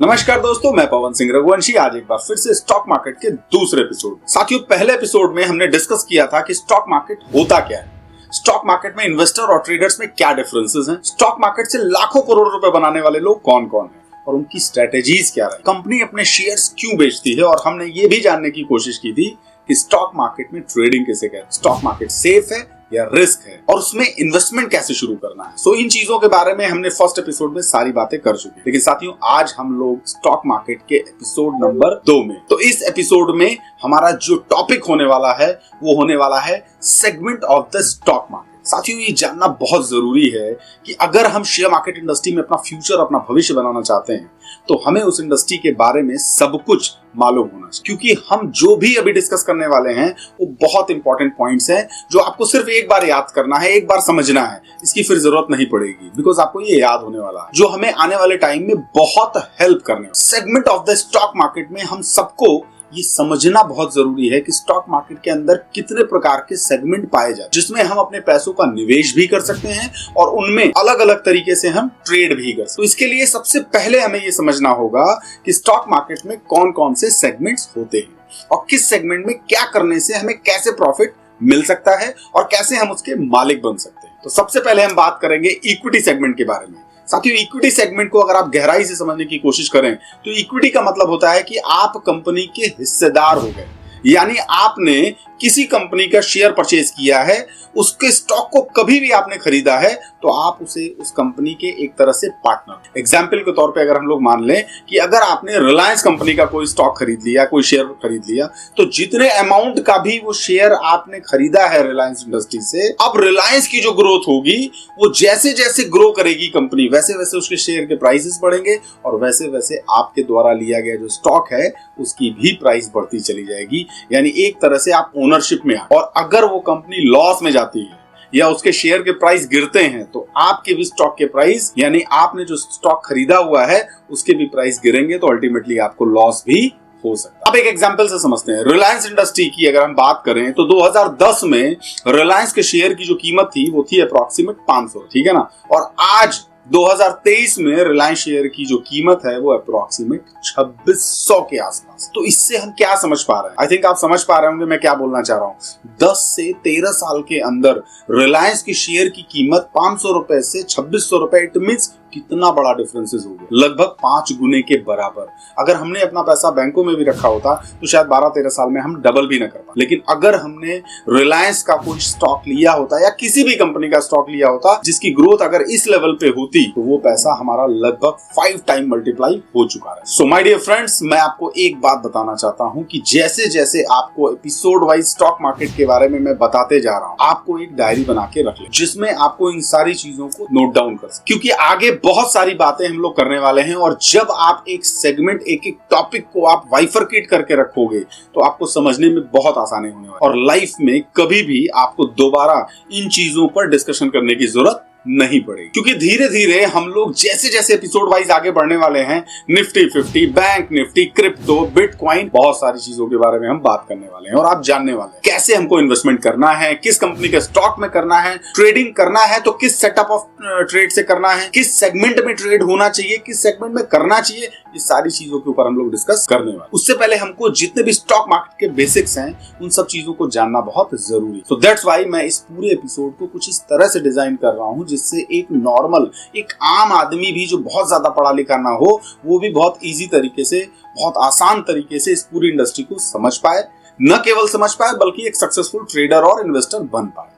नमस्कार दोस्तों, मैं पवन सिंह रघुवंशी आज एक बार फिर से स्टॉक मार्केट के दूसरे एपिसोड। साथियों, पहले एपिसोड में हमने डिस्कस किया था कि स्टॉक मार्केट होता क्या है, स्टॉक मार्केट में इन्वेस्टर और ट्रेडर्स में क्या डिफरेंसेस हैं, स्टॉक मार्केट से लाखों करोड़ रुपए बनाने वाले लोग कौन कौन हैं और उनकी स्ट्रेटेजीज क्या रही, कंपनी अपने शेयर्स क्यों बेचती है, और हमने ये भी जानने की कोशिश की थी कि स्टॉक मार्केट में ट्रेडिंग कैसे करें, स्टॉक मार्केट सेफ है या रिस्क है और उसमें इन्वेस्टमेंट कैसे शुरू करना है। सो इन चीजों के बारे में हमने फर्स्ट एपिसोड में सारी बातें कर चुके हैं। लेकिन साथियों, आज हम लोग स्टॉक मार्केट के एपिसोड नंबर 2 में, तो इस एपिसोड में हमारा जो टॉपिक होने वाला है वो होने वाला है segment of the stock market. साथियों, ये जानना बहुत जरूरी है कि अगर हम शेयर मार्केट इंडस्ट्री में अपना फ्यूचर, अपना भविष्य बनाना चाहते हैं तो हमें उस इंडस्ट्री के बारे में सब कुछ मालूम होना चाहिए, क्योंकि हम जो भी अभी डिस्कस करने वाले हैं वो बहुत इंपॉर्टेंट पॉइंट्स हैं जो आपको सिर्फ एक बार याद करना है, एक बार समझना है, इसकी फिर जरूरत नहीं पड़ेगी, बिकॉज आपको ये याद होने वाला है जो हमें आने वाले टाइम में बहुत हेल्प करने वाला। Segment of the stock market में हम सबको ये समझना बहुत जरूरी है कि स्टॉक मार्केट के अंदर कितने प्रकार के सेगमेंट पाए जाते हैं जिसमें हम अपने पैसों का निवेश भी कर सकते हैं और उनमें अलग अलग तरीके से हम ट्रेड भी कर सकते हैं। तो इसके लिए सबसे पहले हमें ये समझना होगा कि स्टॉक मार्केट में कौन कौन से सेगमेंट्स होते हैं और किस सेगमेंट में क्या करने से हमें कैसे प्रॉफिट मिल सकता है और कैसे हम उसके मालिक बन सकते हैं। तो सबसे पहले हम बात करेंगे इक्विटी सेगमेंट के बारे में। साथियों, इक्विटी सेगमेंट को अगर आप गहराई से समझने की कोशिश करें तो इक्विटी का मतलब होता है कि आप कंपनी के हिस्सेदार हो गए, यानी आपने किसी कंपनी का शेयर परचेज किया है, उसके स्टॉक को कभी भी आपने खरीदा है तो आप उसे उस कंपनी के एक तरह से पार्टनर। एग्जाम्पल के तौर पे अगर हम लोग मान लें कि अगर आपने रिलायंस कंपनी का कोई स्टॉक खरीद लिया, कोई शेयर खरीद लिया, तो जितने अमाउंट का भी वो शेयर आपने खरीदा है रिलायंस इंडस्ट्री से, अब रिलायंस की जो ग्रोथ होगी वो जैसे जैसे ग्रो करेगी कंपनी, वैसे वैसे उसके शेयर के प्राइसेस बढ़ेंगे और वैसे वैसे आपके द्वारा लिया गया जो स्टॉक है उसकी भी प्राइस बढ़ती चली जाएगी। यानी एक तरह से आप ओनरशिप में आ, और अगर वो कंपनी लॉस में जाती है या उसके शेयर के प्राइस गिरते हैं तो आपके भी स्टॉक के प्राइस, यानी आपने जो स्टॉक खरीदा हुआ है उसके भी प्राइस गिरेंगे, तो अल्टीमेटली आपको लॉस भी हो सकता है। अब एक एग्जांपल से समझते हैं। रिलायंस इंडस्ट्री की अगर हम बात करें तो 2010 में रिलायंस के शेयर की जो कीमत थी वो थी अप्रोक्सीमेट 500, ठीक है ना, और आज 2023 में रिलायंस शेयर की जो कीमत है वो अप्रोक्सीमेट 2600 के आसपास। तो इससे हम क्या समझ पा रहे हैं? आई थिंक आप समझ पा रहे होंगे मैं क्या बोलना चाह रहा हूं। 10 से 13 साल के अंदर रिलायंस की शेयर की कीमत 500 रुपए से 2600 रुपए, इट मींस कितना बड़ा डिफरेंसेस हो गया, लगभग 5 गुने के बराबर। अगर हमने अपना पैसा बैंकों में भी रखा होता तो शायद 12-13 साल में हम डबल भी ना कर पाते, लेकिन अगर हमने रिलायंस का कोई स्टॉक लिया होता या किसी भी कंपनी का स्टॉक लिया होता जिसकी ग्रोथ अगर इस लेवल पे होती तो वो पैसा हमारा लगभग 5 टाइम मल्टीप्लाई हो चुका है। सो माय डियर फ्रेंड्स, मैं आपको एक बात बताना चाहता हूं कि जैसे जैसे आपको एपिसोड वाइज स्टॉक मार्केट के बारे में मैं बताते जा रहा हूं, आपको एक डायरी बना के रख ले जिसमें आपको इन सारी चीजों को नोट डाउन कर सके, क्योंकि आगे बहुत सारी बातें हम लोग करने वाले हैं और जब आप एक सेगमेंट, एक एक टॉपिक को आप वाइफरकेट करके रखोगे तो आपको समझने में बहुत आसानी होने वाली है और लाइफ में कभी भी आपको दोबारा इन चीजों पर डिस्कशन करने की जरूरत नहीं पड़ेगी, क्योंकि धीरे धीरे हम लोग जैसे जैसे एपिसोड वाइज आगे बढ़ने वाले हैं, Nifty 50, bank Nifty, crypto, bitcoin, बहुत सारी चीजों के बारे में हम बात करने वाले हैं और आप जानने वाले हैं कैसे हमको इन्वेस्टमेंट करना है, किस कंपनी के स्टॉक में करना है, ट्रेडिंग करना है तो किस सेटअप ऑफ ट्रेड से करना है, किस सेगमेंट में ट्रेड होना चाहिए, किस सेगमेंट में करना चाहिए, ये सारी चीजों के ऊपर हम लोग डिस्कस करने वाले। उससे पहले हमको जितने भी स्टॉक मार्केट के बेसिक्स हैं उन सब चीजों को जानना बहुत जरूरी है। सो दैट्स व्हाई मैं इस पूरे एपिसोड को कुछ इस तरह से डिजाइन कर रहा हूं जिससे एक नॉर्मल, एक आम आदमी भी जो बहुत ज्यादा पढ़ा लिखा ना हो, वो भी बहुत इजी तरीके से, बहुत आसान तरीके से इस पूरी इंडस्ट्री को समझ पाए, न केवल समझ पाए बल्कि एक सक्सेसफुल ट्रेडर और इन्वेस्टर बन पाए।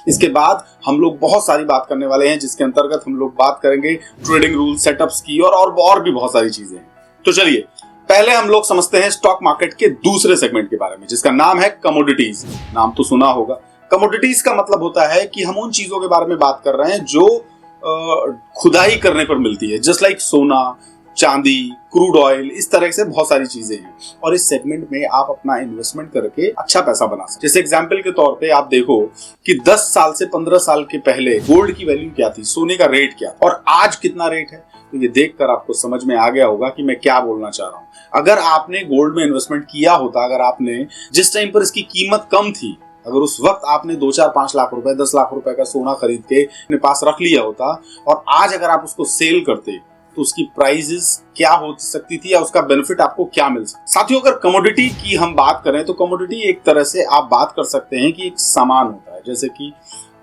इसके बाद हम लोग बहुत सारी बात करने वाले हैं जिसके अंतर्गत हम लोग बात करेंगे ट्रेडिंग रूल, सेटअप्स की और भी बहुत सारी चीजें हैं। तो चलिए पहले हम लोग समझते हैं स्टॉक मार्केट के दूसरे सेगमेंट के बारे में जिसका नाम है कमोडिटीज। नाम तो सुना होगा। कमोडिटीज का मतलब होता है कि हम उन चीजों के बारे में बात कर रहे हैं जो खुदाई करने पर मिलती है, जस्ट लाइक सोना, चांदी, क्रूड ऑयल, इस तरह से बहुत सारी चीजें हैं और इस सेगमेंट में आप अपना इन्वेस्टमेंट करके अच्छा पैसा बना सकते हैं। जैसे एग्जांपल के तौर पे आप देखो कि 10 साल से 15 साल के पहले गोल्ड की वैल्यू क्या थी, सोने का रेट क्या और आज कितना रेट है, तो ये देखकर आपको समझ में आ गया होगा कि मैं क्या बोलना चाह रहा हूं। अगर आपने गोल्ड में इन्वेस्टमेंट किया होता, अगर आपने जिस टाइम पर इसकी कीमत कम थी, अगर उस वक्त आपने 2-4-5 लाख रुपए, 10 लाख रुपए का सोना खरीद के अपने पास रख लिया होता और आज अगर आप उसको सेल करते तो उसकी प्राइसेस क्या हो सकती थी या उसका बेनिफिट आपको क्या मिल सकता। साथियों, अगर कमोडिटी की हम बात करें तो कमोडिटी एक तरह से आप बात कर सकते हैं कि एक सामान होता है, जैसे कि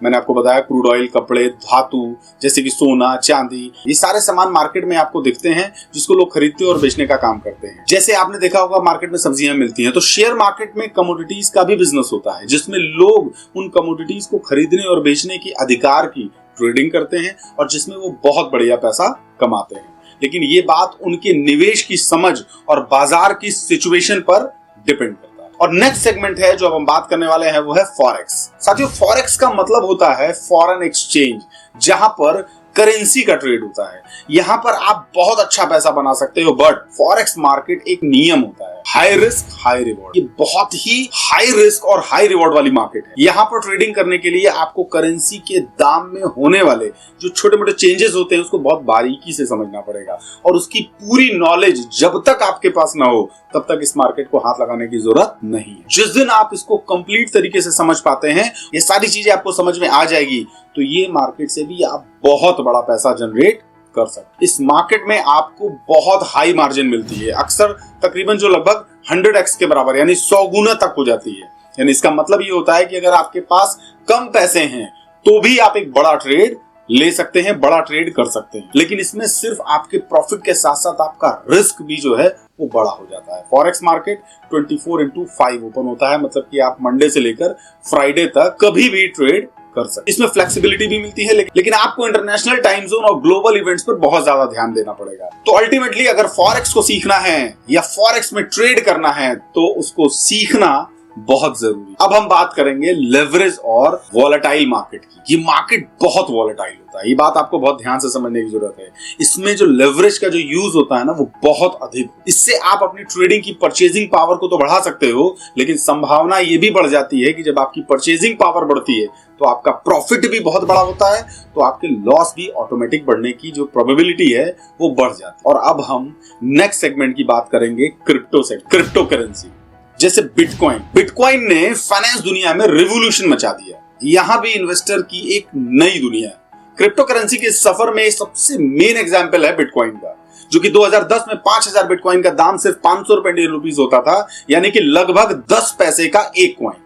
मैंने आपको बताया क्रूड ऑयल, कपड़े, धातु जैसे कि सोना, चांदी, ये सारे सामान मार्केट में आपको दिखते हैं जिसको लोग खरीदते और बेचने का काम करते हैं। जैसे आपने देखा होगा मार्केट में सब्जियां मिलती हैं, तो शेयर मार्केट में कमोडिटीज का भी बिजनेस होता है जिसमें लोग उन कमोडिटीज को खरीदने और बेचने की अधिकार की ट्रेडिंग करते हैं और जिसमें वो बहुत बढ़िया पैसा कमाते हैं। लेकिन ये बात उनके निवेश की समझ और बाजार की सिचुएशन पर डिपेंड करता है। और नेक्स्ट सेगमेंट है जो अब हम बात करने वाले हैं वो है फॉरेक्स। साथियों, फॉरेक्स का मतलब होता है फॉरेन एक्सचेंज, जहां पर करेंसी का ट्रेड होता है। यहां पर आप बहुत अच्छा पैसा बना सकते हो, बट फॉरेक्स मार्केट एक नियम होता है, हाई रिस्क हाई रिवॉर्ड। ये बहुत ही हाई रिस्क और हाई रिवॉर्ड वाली मार्केट है। यहां पर ट्रेडिंग करने के लिए आपको करेंसी के दाम में होने वाले जो छोटे मोटे चेंजेस होते हैं उसको बहुत बारीकी से समझना पड़ेगा और उसकी पूरी नॉलेज जब तक आपके पास ना हो तब तक इस मार्केट को हाथ लगाने की जरूरत नहीं है। जिस दिन आप इसको कंप्लीट तरीके से समझ पाते हैं, ये सारी चीजें आपको समझ में आ जाएगी, तो ये मार्केट से भी आप बहुत बड़ा पैसा जनरेट कर सकते। इस मार्केट में आपको बहुत हाई मार्जिन मिलती है, अक्सर तकरीबन जो लगभग 100x के बराबर यानी 100 गुना तक हो जाती है। यानी इसका मतलब ये होता है कि अगर आपके पास कम पैसे हैं तो भी आप एक बड़ा ट्रेड ले सकते हैं, बड़ा ट्रेड कर सकते हैं। लेकिन इसमें सिर्फ आपके प्रॉफिट के साथ साथ आपका रिस्क भी जो है वो बड़ा हो जाता है। फॉरेक्स मार्केट 24/5 ओपन होता है, मतलब कि आप मंडे से लेकर फ्राइडे तक कभी भी ट्रेड कर सकते। इसमें फ्लेक्सिबिलिटी भी मिलती है, लेकिन आपको इंटरनेशनल टाइम जोन और ग्लोबल इवेंट्स पर बहुत ज्यादा ध्यान देना पड़ेगा। तो अल्टीमेटली अगर फॉरेक्स को सीखना है या फॉरेक्स में ट्रेड करना है तो उसको सीखना बहुत जरूरी। अब हम बात करेंगे लेवरेज और वॉलेटाइल मार्केट की। ये मार्केट बहुत वॉलेटाइल होता है, ये बात आपको बहुत ध्यान से समझने की जरूरत है। इसमें जो लेवरेज का जो यूज होता है ना वो बहुत अधिक। इससे आप अपनी ट्रेडिंग की परचेजिंग पावर को तो बढ़ा सकते हो, लेकिन संभावना ये भी बढ़ जाती है कि जब आपकी परचेजिंग पावर बढ़ती है तो आपका प्रॉफिट भी बहुत बड़ा होता है, तो आपके लॉस भी ऑटोमेटिक बढ़ने की जो प्रोबेबिलिटी है वो बढ़ जाती है। और अब हम नेक्स्ट सेगमेंट की बात करेंगे क्रिप्टो करेंसी, जैसे बिटकॉइन ने फाइनेंस दुनिया में रिवॉल्यूशन मचा दिया। यहां भी इन्वेस्टर की एक नई दुनिया है। क्रिप्टो करेंसी के सफर में सबसे मेन एग्जांपल है बिटकॉइन का, जो कि 2010 में 5000 बिटकॉइन का दाम सिर्फ 500 इंडियन रुपीस होता था, यानी कि लगभग 10 पैसे का एक कॉइन।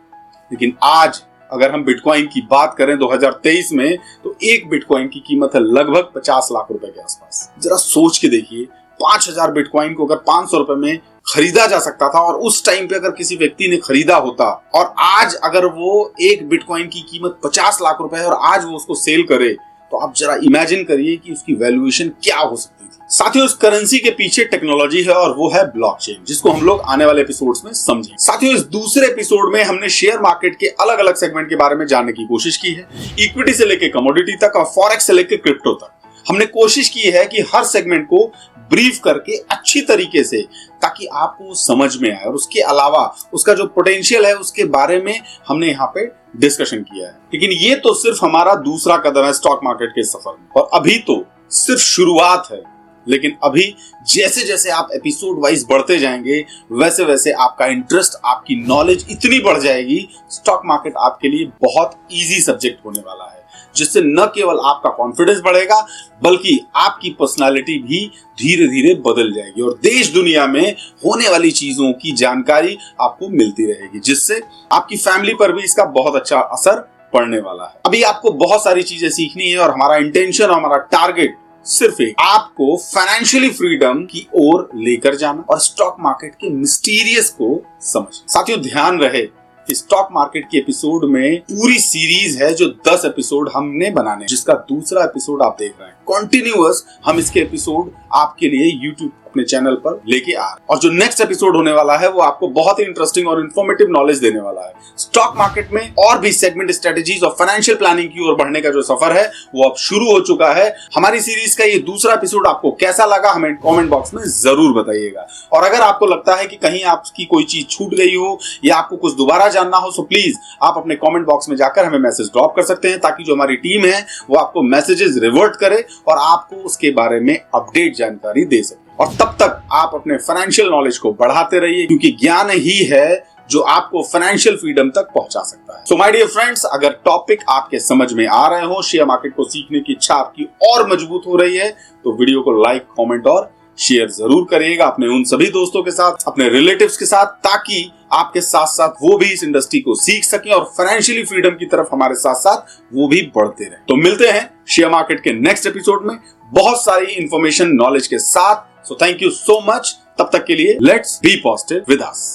लेकिन आज अगर हम बिटकॉइन की बात करें 2023 में, तो एक बिटकॉइन की कीमत है लगभग 50 लाख रुपए के आसपास। जरा सोच के देखिए, 5000 बिटकॉइन को अगर 500 रुपए में खरीदा जा सकता था और उस टाइम पे अगर किसी व्यक्ति ने खरीदा होता, और आज अगर वो एक बिटकॉइन की कीमत 50 लाख रुपए है और आज वो उसको सेल करे, तो आप जरा इमेजिन करिए कि उसकी वैल्यूएशन क्या हो सकती थी। साथियों, इस करेंसी के पीछे टेक्नोलॉजी है और वो है ब्लॉकचेन, जिसको हम लोग आने वाले एपिसोड्स में समझेंगे। साथियों, इस दूसरे एपिसोड में हमने शेयर मार्केट के अलग अलग सेगमेंट के बारे में जानने की कोशिश की है, इक्विटी से लेकर कमोडिटी तक और फॉरेक्स से लेकर क्रिप्टो तक। हमने कोशिश की है कि हर सेगमेंट को ब्रीफ करके अच्छी तरीके से, ताकि आपको समझ में आए, और उसके अलावा उसका जो पोटेंशियल है उसके बारे में हमने यहाँ पे डिस्कशन किया है। लेकिन ये तो सिर्फ हमारा दूसरा कदम है स्टॉक मार्केट के सफर में, और अभी तो सिर्फ शुरुआत है। लेकिन अभी जैसे जैसे आप एपिसोड वाइज बढ़ते जाएंगे, वैसे वैसे आपका इंटरेस्ट, आपकी नॉलेज इतनी बढ़ जाएगी, स्टॉक मार्केट आपके लिए बहुत इजी सब्जेक्ट होने वाला है, जिससे न केवल आपका कॉन्फिडेंस बढ़ेगा बल्कि आपकी पर्सनालिटी भी धीरे धीरे बदल जाएगी और देश दुनिया में होने वाली चीजों की जानकारी आपको मिलती रहेगी, जिससे आपकी फैमिली पर भी इसका बहुत अच्छा असर पड़ने वाला है। अभी आपको बहुत सारी चीजें सीखनी है और हमारा इंटेंशन, हमारा टारगेट सिर्फ एक, आपको फाइनेंशियली फ्रीडम की ओर लेकर जाना और स्टॉक मार्केट के मिस्टीरियस को समझना। साथियों, ध्यान रहे, स्टॉक मार्केट की एपिसोड में पूरी सीरीज है जो 10 एपिसोड हमने बनाने, जिसका दूसरा एपिसोड आप देख रहे हैं। कॉन्टिन्यूअस हम इसके एपिसोड आपके लिए यूट्यूब अपने चैनल पर लेके आ रहे हैं, और जो नेक्स्ट एपिसोड होने वाला है वो आपको बहुत ही इंटरेस्टिंग और इन्फॉर्मेटिव नॉलेज देने वाला है। स्टॉक मार्केट में और भी सेगमेंट स्ट्रेटेजीज और फाइनेंशियल प्लानिंग की ओर बढ़ने का जो सफर है वो अब शुरू हो चुका है। हमारी सीरीज का ये दूसरा एपिसोड आपको कैसा लगा हमें कमेंट बॉक्स में जरूर बताइएगा, और अगर आपको लगता है कि कहीं आपकी कोई चीज छूट गई हो या आपको कुछ दोबारा जानना हो, तो प्लीज आप अपने कमेंट बॉक्स में जाकर हमें मैसेज ड्रॉप कर सकते हैं, ताकि जो हमारी टीम है वो आपको मैसेजेस रिवर्ट करे और आपको उसके बारे में अपडेट जानकारी दे सके। और तब तक आप अपने फाइनेंशियल नॉलेज को बढ़ाते रहिए, क्योंकि ज्ञान ही है जो आपको फाइनेंशियल फ्रीडम तक पहुंचा सकता है। सो माय डियर फ्रेंड्स, अगर टॉपिक आपके समझ में आ रहे हो, शेयर मार्केट को सीखने की इच्छा आपकी और मजबूत हो रही है, तो वीडियो को लाइक, कमेंट और शेयर जरूर करिएगा अपने उन सभी दोस्तों के साथ, अपने रिलेटिव्स के साथ, ताकि आपके साथ साथ वो भी इस इंडस्ट्री को सीख सकें और फाइनेंशियली फ्रीडम की तरफ हमारे साथ साथ वो भी बढ़ते रहे। तो मिलते हैं शेयर मार्केट के नेक्स्ट एपिसोड में बहुत सारी इंफॉर्मेशन, नॉलेज के साथ। So thank you so much. तब तक के लिए let's be positive with us.